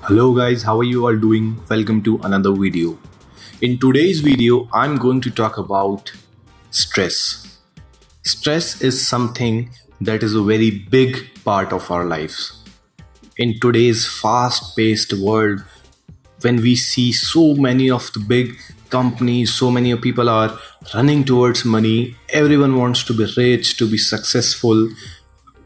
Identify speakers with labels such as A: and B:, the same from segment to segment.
A: Hello guys, how are you all doing? Welcome to another video. In today's video, I'm going to talk about stress. Stress is something that is a very big part of our lives. In today's fast-paced world, when we see so many of the big companies, so many of people are running towards money, everyone wants to be rich, to be successful,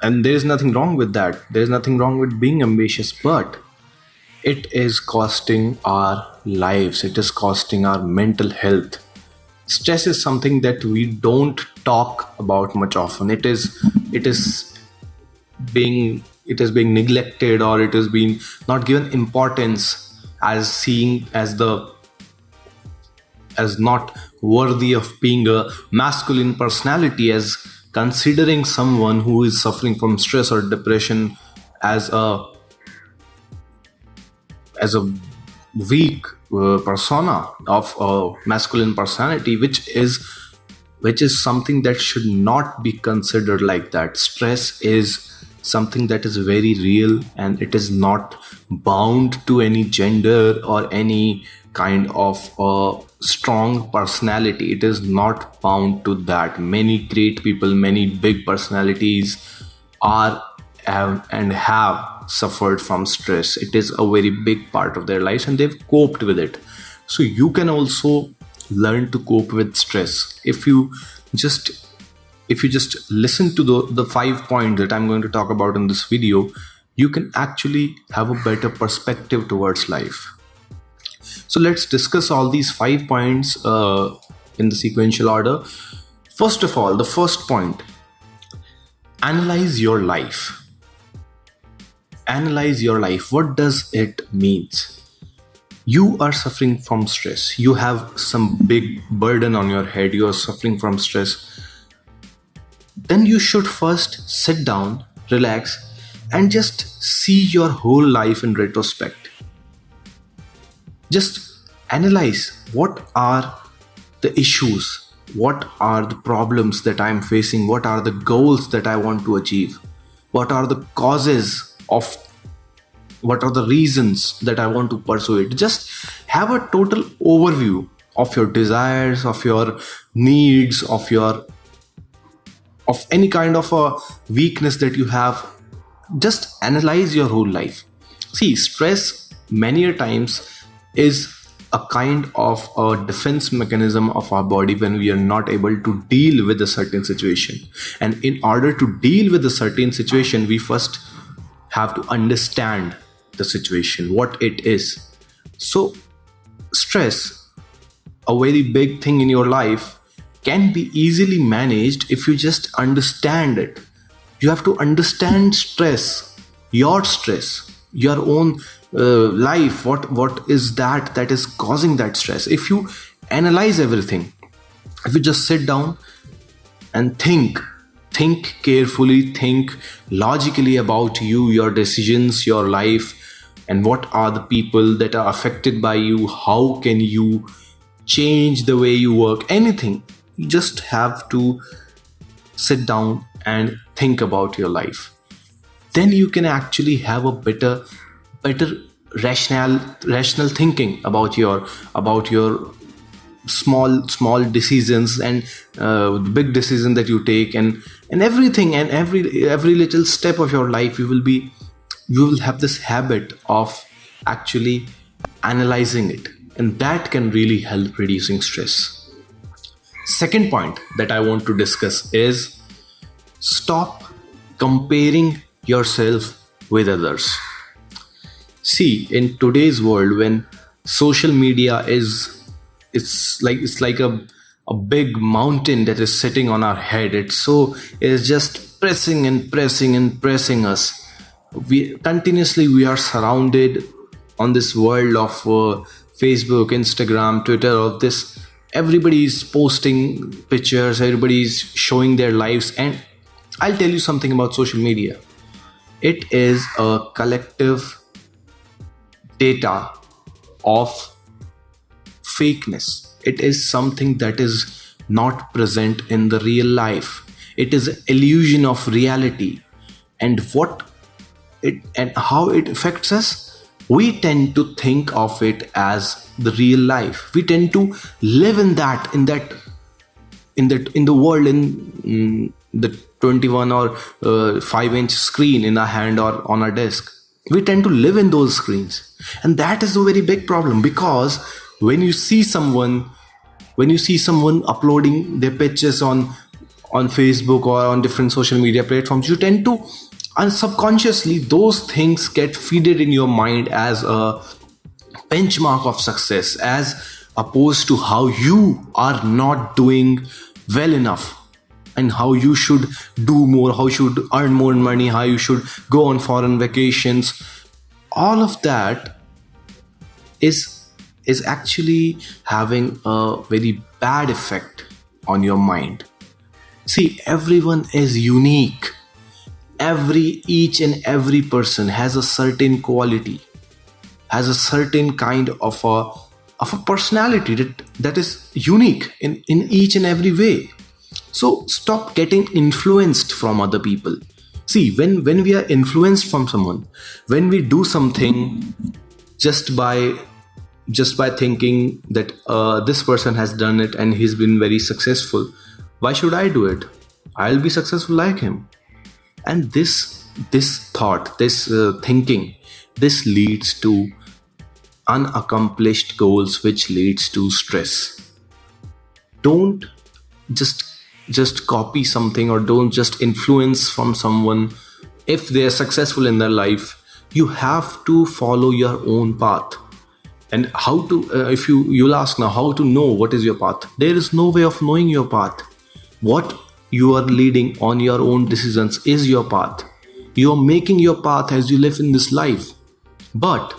A: and there is nothing wrong with that. There's nothing wrong with being ambitious, but it is costing our lives, it is costing our mental health. Stress is something that we don't talk about much often. It is being neglected, or it is being not given importance, as seeing as not worthy of being a masculine personality, as considering someone who is suffering from stress or depression as a weak persona of a masculine personality, which is something that should not be considered like that. Stress is something that is very real, and it is not bound to any gender or any kind of strong personality. It is not bound to that. Many great people, many big personalities are have suffered from stress. It is a very big part of their lives, and they've coped with it. So you can also learn to cope with stress just if you just listen to the 5 points that I'm going to talk about in this video. You can actually have a better perspective towards life. So let's discuss all these 5 points in the sequential order. First of all, the first point: analyze your life. Analyze your life. What does it mean? You are suffering from stress. You have some big burden on your head. You are suffering from stress. Then you should first sit down, relax, and just see your whole life in retrospect. Just analyze what are the issues, what are the problems that I'm facing, what are the goals that I want to achieve, what are the causes of, what are the reasons that I want to pursue it. Just have a total overview of your desires, of your needs, of any kind of a weakness that you have. Just analyze your whole life. See, stress many a times is a kind of a defense mechanism of our body when we are not able to deal with a certain situation. And in order to deal with a certain situation, we first have to understand the situation, what it is. So, stress, a very big thing in your life, can be easily managed if you just understand it. You have to understand stress, your own life. What is that is causing that stress? If you analyze everything, if you just sit down and think carefully, think logically about you, your decisions, your life, and what are the people that are affected by you, how can you change the way you work, anything. You just have to sit down and think about your life. Then you can actually have a better rational thinking about your small decisions, and the big decision that you take, and everything, and every little step of your life. You will have this habit of actually analyzing it, and that can really help reducing stress. Second point that I want to discuss is: stop comparing yourself with others. See, in today's world, when social media it's like a big mountain that is sitting on our head. It's just pressing and pressing and pressing us. We are surrounded on this world of Facebook, Instagram, Twitter, of this. Everybody is posting pictures, everybody is showing their lives. And I'll tell you something about social media. It is a collective data of fakeness. It is something that is not present in the real life. It is an illusion of reality. And what it and how it affects us, we tend to think of it as the real life. We tend to live in the world, in the 21 or 5-inch screen in our hand or on our desk. We tend to live in those screens, and that is a very big problem, because when you see someone uploading their pictures on Facebook or on different social media platforms, you tend to, and subconsciously those things get feeded in your mind as a benchmark of success, as opposed to how you are not doing well enough, and how you should do more, how you should earn more money, how you should go on foreign vacations. All of that is actually having a very bad effect on your mind. See, everyone is unique. Each and every person has a certain quality, has a certain kind of a personality that is unique in each and every way. So stop getting influenced from other people. See, when we are influenced from someone, when we do something just by thinking that this person has done it and he's been very successful, why should I do it? I'll be successful like him. And this thought, this thinking, this leads to unaccomplished goals, which leads to stress. Don't just copy something, or don't just influence from someone if they are successful in their life. You have to follow your own path. And how to, if you'll ask now, how to know what is your path? There is no way of knowing your path. What you are leading on your own decisions is your path. You are making your path as you live in this life. But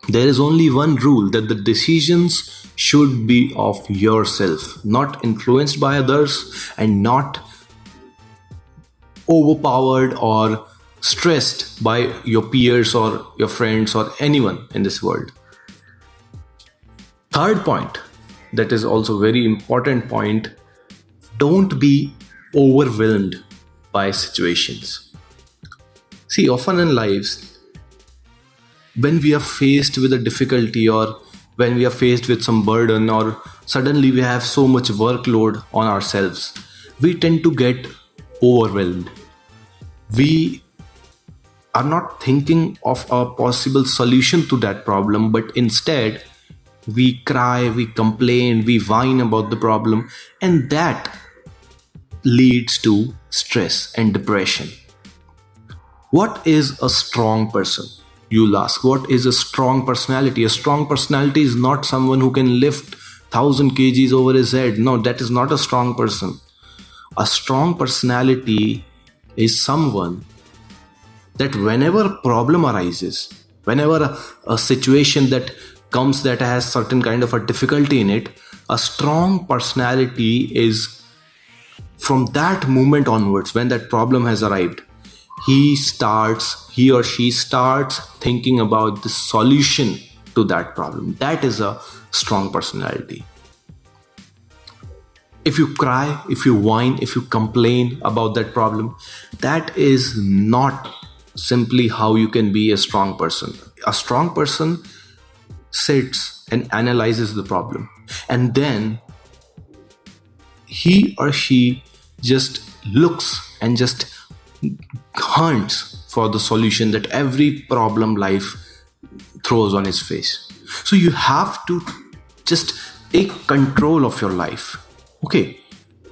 A: there is only one rule, that the decisions should be of yourself, not influenced by others, and not overpowered or stressed by your peers or your friends or anyone in this world. Third point, that is also very important point, don't be overwhelmed by situations. See, often in lives, when we are faced with a difficulty, or when we are faced with some burden, or suddenly we have so much workload on ourselves, we tend to get overwhelmed. We are not thinking of a possible solution to that problem, but instead we cry, we complain, we whine about the problem, and that leads to stress and depression. What is a strong person? You'll ask, what is a strong personality? A strong personality is not someone who can lift 1,000 kgs over his head. No, that is not a strong person. A strong personality is someone that whenever a problem arises, whenever a situation that comes that has certain kind of a difficulty in it, a strong personality is, from that moment onwards, when that problem has arrived, he or she starts thinking about the solution to that problem. That is a strong personality. If you cry, if you whine, if you complain about that problem, that is not simply how you can be a strong person. A strong person sits and analyzes the problem, and then he or she just looks and just hunts for the solution that every problem life throws on his face. So you have to just take control of your life. Okay,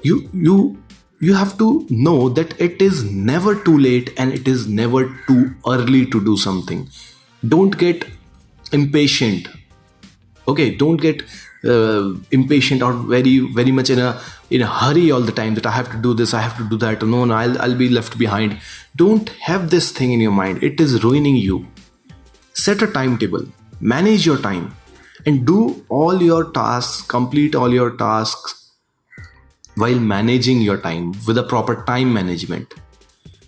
A: you have to know that it is never too late and it is never too early to do something. Don't get impatient. Okay, don't get impatient or very much in a hurry all the time, that I have to do this, I have to do that, no, I'll be left behind. Don't have this thing in your mind. It is ruining you. Set a timetable, manage your time, and do all your tasks, complete all your tasks while managing your time with a proper time management.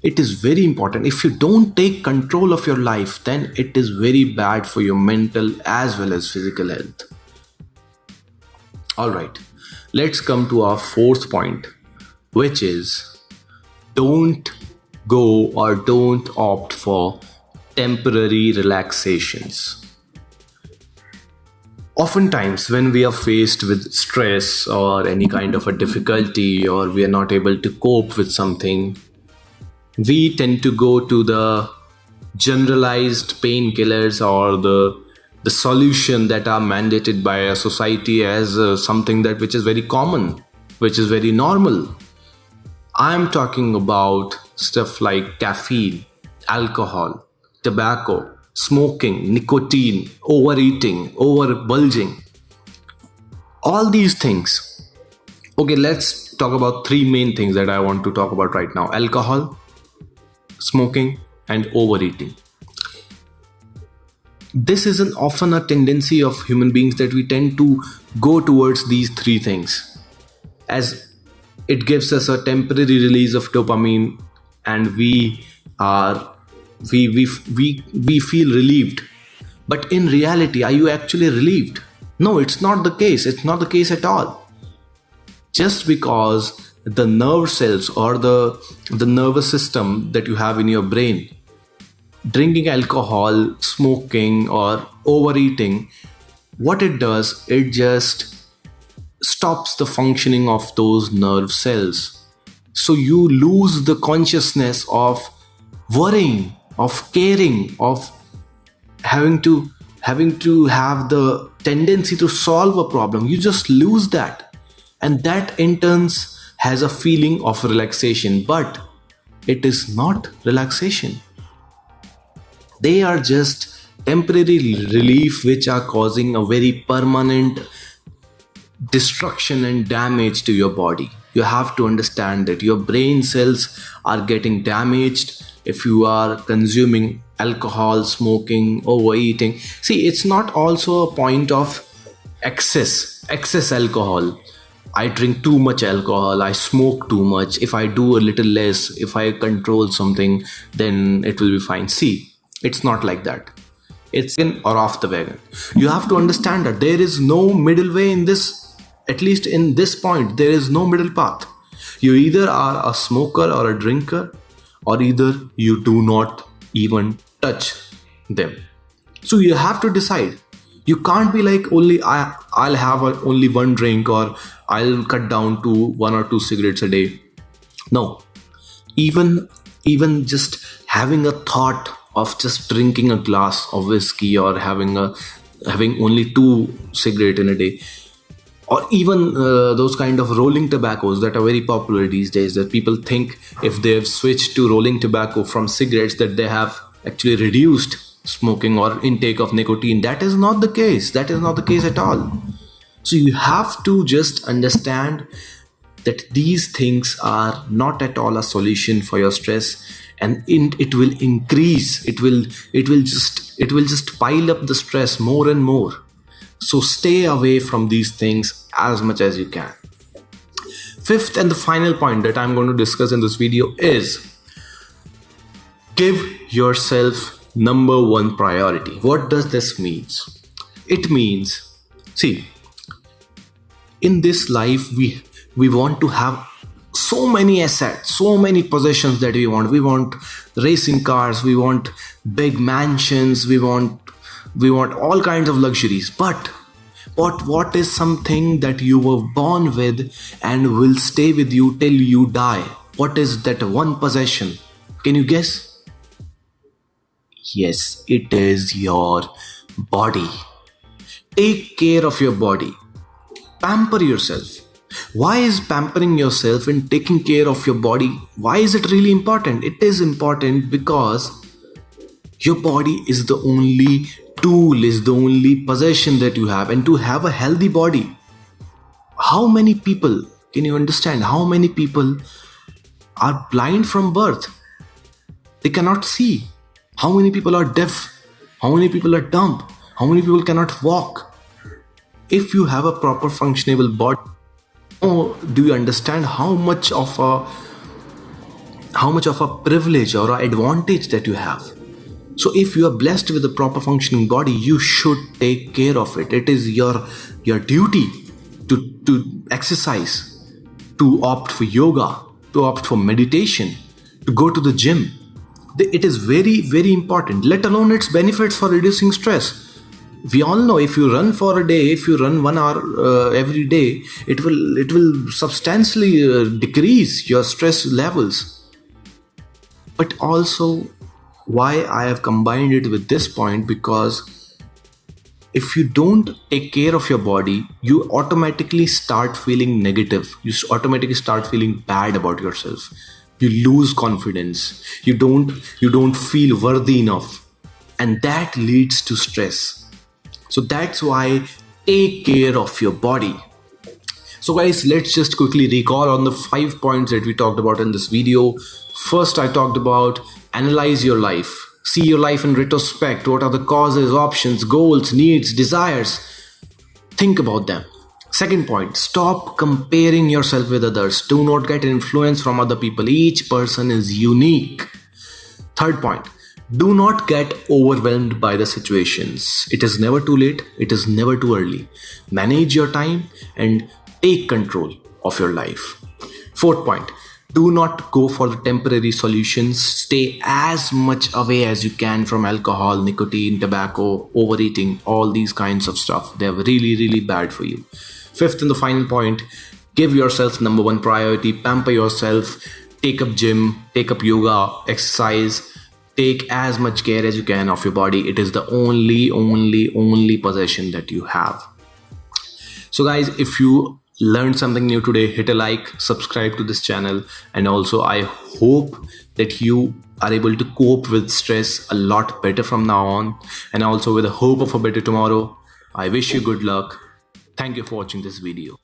A: It is very important. If you don't take control of your life, then it is very bad for your mental as well as physical health. All right, let's come to our fourth point, which is don't go or don't opt for temporary relaxations. Oftentimes, when we are faced with stress or any kind of a difficulty, or we are not able to cope with something, we tend to go to the generalized painkillers or the solution that are mandated by a society as something that which is very common, which is very normal. I'm talking about stuff like caffeine, alcohol, tobacco, smoking, nicotine, overeating, overbulging, all these things. Okay, let's talk about three main things that I want to talk about right now: alcohol, smoking, and overeating. This is often a tendency of human beings that we tend to go towards these three things, as it gives us a temporary release of dopamine, and we feel relieved. But in reality, are you actually relieved? No, it's not the case. It's not the case at all. Just because the nerve cells or the nervous system that you have in your brain, drinking alcohol, smoking, or overeating, what it does, it just stops the functioning of those nerve cells. So you lose the consciousness of worrying, of caring, of having to have the tendency to solve a problem. You just lose that, and that in turns has a feeling of relaxation. But it is not relaxation. They are just temporary relief which are causing a very permanent destruction and damage to your body. You have to understand that your brain cells are getting damaged if you are consuming alcohol, smoking, overeating. See, it's not also a point of excess alcohol. I drink too much alcohol, I smoke too much. If I do a little less, if I control something, then it will be fine. See, it's not like that. It's in or off the wagon. You have to understand that there is no middle way in this. At least in this point, there is no middle path. You either are a smoker or a drinker, or either you do not even touch them. So you have to decide. You can't be like, I'll have only one drink, or I'll cut down to 1 or 2 cigarettes a day. No. Even just having a thought of just drinking a glass of whiskey, or having only 2 cigarettes in a day, or even those kind of rolling tobaccos that are very popular these days, that people think if they have switched to rolling tobacco from cigarettes that they have actually reduced smoking or intake of nicotine. That is not the case. That is not the case at all. So you have to just understand that these things are not at all a solution for your stress, and it will increase. It will just pile up the stress more and more. So stay away from these things as much as you can. Fifth and the final point that I'm going to discuss in this video is give yourself number one priority. What does this mean? It means, see, in this life we want to have so many assets, so many possessions that we want. We want racing cars, we want big mansions, we want all kinds of luxuries. But what is something that you were born with and will stay with you till you die? What is that one possession? Can you guess? Yes, it is your body. Take care of your body. Pamper yourself. Why is pampering yourself and taking care of your body, why is it really important? It is important because your body is the only tool, is the only possession that you have. And to have a healthy body, how many people, can you understand, how many people are blind from birth? They cannot see. How many people are deaf? How many people are dumb? How many people cannot walk? If you have a proper functionable body, do you understand how much of a privilege or an advantage that you have? So if you are blessed with a proper functioning body, you should take care of it. It is your duty to exercise, to opt for yoga, to opt for meditation, to go to the gym. It is very, very important, let alone its benefits for reducing stress. We all know if you run for a day, if you run 1 hour every day, it will substantially decrease your stress levels. But also, why I have combined it with this point, because if you don't take care of your body, you automatically start feeling negative. You automatically start feeling bad about yourself. You lose confidence. You don't feel worthy enough, and that leads to stress. So that's why take care of your body. So guys, let's just quickly recall on the 5 points that we talked about in this video. First, I talked about analyze your life. See your life in retrospect. What are the causes, options, goals, needs, desires? Think about them. Second point, stop comparing yourself with others. Do not get influence from other people. Each person is unique. Third point, do not get overwhelmed by the situations. It is never too late. It is never too early. Manage your time and take control of your life. Fourth point, do not go for the temporary solutions. Stay as much away as you can from alcohol, nicotine, tobacco, overeating, all these kinds of stuff. They're really, really bad for you. Fifth and the final point, give yourself number one priority. Pamper yourself. Take up gym, take up yoga, exercise. Take as much care as you can of your body. It is the only possession that you have. So guys, if you learned something new today, hit a like, subscribe to this channel, and also I hope that you are able to cope with stress a lot better from now on, and also with the hope of a better tomorrow. I wish you good luck. Thank you for watching this video.